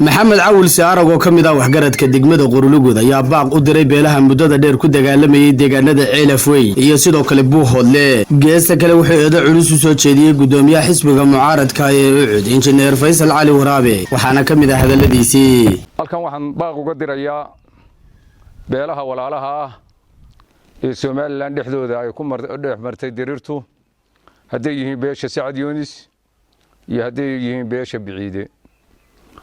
maxamed cawil saarag oo kamid ah waxgaradka degmada Qorulugud ayaa baaq u diray beelaha muddada dheer ku dagaalamayay deegaanada Ceelafweyn iyo sidoo kale Buuhoodle geesta kale wuxuu eedo culus u soo jeediyay gudoomiyaha xisbiga mucaaradka ee UCD injineer Faysal Cali Waraabe waxaana kamid ah hadaladiisii halkan waxaan baaq uga dirayaa beelaha walaalaha ah ee Soomaaliland dhexdooda ay ku martay dirirtu haday yihiin beesha Sacad Yunis iyo haday yihiin beesha Biciide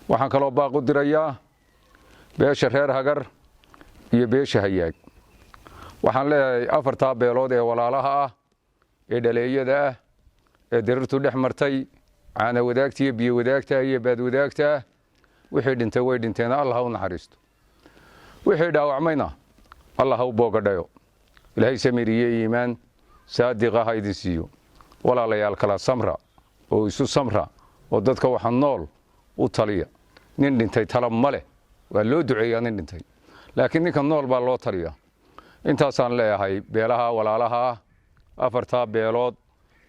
waxaan kaloo baaq u dirayaa beesha reer Hagar iyo beesha Hayaag waxaan leeyahay afarta beelood ee walaalaha ah ee dhaleeyada ah ee dirirtu dhex martay caana wadaagtiyo biyo wadaagta iyo baad wadaagta wixii dhintay way dhinteen Allah u naxariisto wixii dhaawacmayna Allah u boogadhayo ilaahay samiriye iimaan saadiqa haydin siiyo walaalayaal kala samra oo isu samra oo dadka waxaan nool u taliya nin dhintay talab male waa loo duceeyaa nin dhintay laakiin ninka nool baa loo taliya intaasaan leeyahay beelaha walaalaha afarta beelood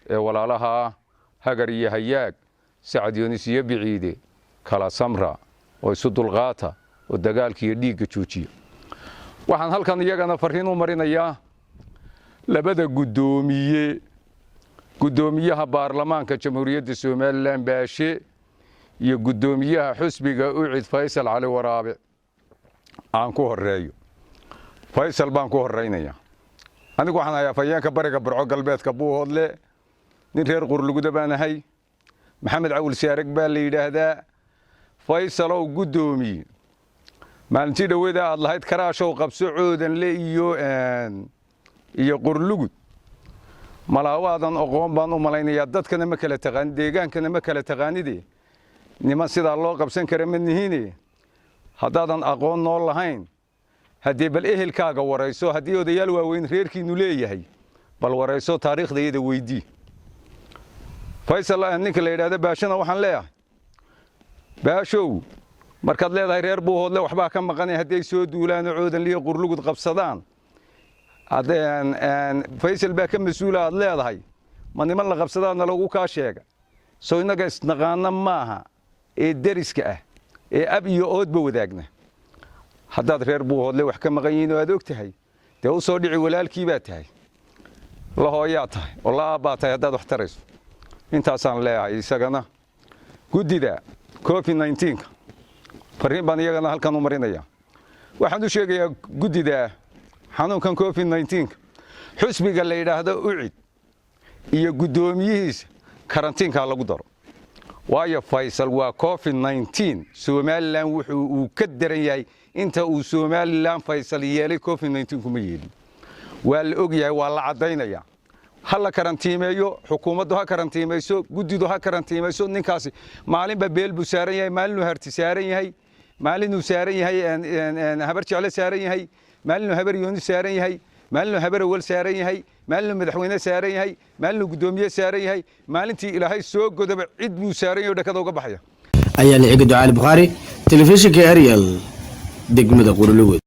ee walaalaha Hagar iyo Hayaag Sacad Yunis iyo Biciide kala samra oo isu dulqaata oo dagaalkiyo dhiigga joojiya waxaan halkan iyagana fariin u marinayaa labada gudoomiyaha baarlamaanka jamhuuriyadda Soomaaliland baashe iyo gudoomiyaha xisbiga UCD Faysal Cali Waraabe aan ku horeeyo Faysal baan ku horeynaya anigu waxaan ayaa fayeenka bariga Burco galbeedka Buuhoodle nin reer Qorulugud baan ahay maxamed cawil saarag baa la yiraahdaa Faysal oo gudoomiye maalintii dhaweeda aad lahayd karaashow qabso coodan le iyo Qorulugud malaawadan aqoon baan u malaynayaa dadkana ma kala taqaan deegaankana ma kala taqaanidee nima sida loo qabsan kara madnihiin hadaadan aqoon nool lahayn hadii bal ehelkaaga warayso hadii odayaal waaweyn reerkiinu leeyahay bal warayso taariikhdeeda weydii Faysal ninka la yiraahdo baashana waxaan leeyahay baashow markaad leedahay reer Buuhoodle waxba ka maqan hadii soo duulaan coodan liyo Qorulugud qabsadaan Faysal baa ka mas'uulaad leedahay ma niman la qabsadaan lagu ka sheega soo inaga isnaqaana maaha ee dariska ah ee ab iyo oodba wadaagna hadaad reer Buuhoodle wax ka maqan yihiin oo aad ogtahay de u soo dhici walaalkii baa tahay la hooyaa tahay wallaah baa tahay hadaad wax tarayso intaasaan leeyahay isagana gudida COVID-19 fariin baan iyagana halkan u marinaya waxaan u sheegayaa gudida xanuunkan COVID-19 xisbiga la yiraahdo UCD iyo gudoomiyihiisa karantiinka lagu daro waayo Faysal waa COVID-19 Soomaaliland wuxuu ka daran yahay inta uu Soomaaliland Faysal yeelay COVID-19 kuma yeelin waa la og yahay waa la cadeynaya hal karantiimeeyo xukuumaddu ha karantiimeyso gudidu ha karantiimeyso ninkaasi maalin ba beel bu saaran yahay maalin uu harti saaran yahay maalin uu saaran yahay habar jecel saaran yahay maalin habar Yunis saaran yahay maalin habar wal saaran yahay maalin madaxweyne saaran yahay maalin gudoomiye saaran yahay maalintii ilaahay soo godaba cid buu saaran yahay dhakada uga baxaya ayaa la ciido Ali Bukhari telefishinka Ariel degmada Qorulugud.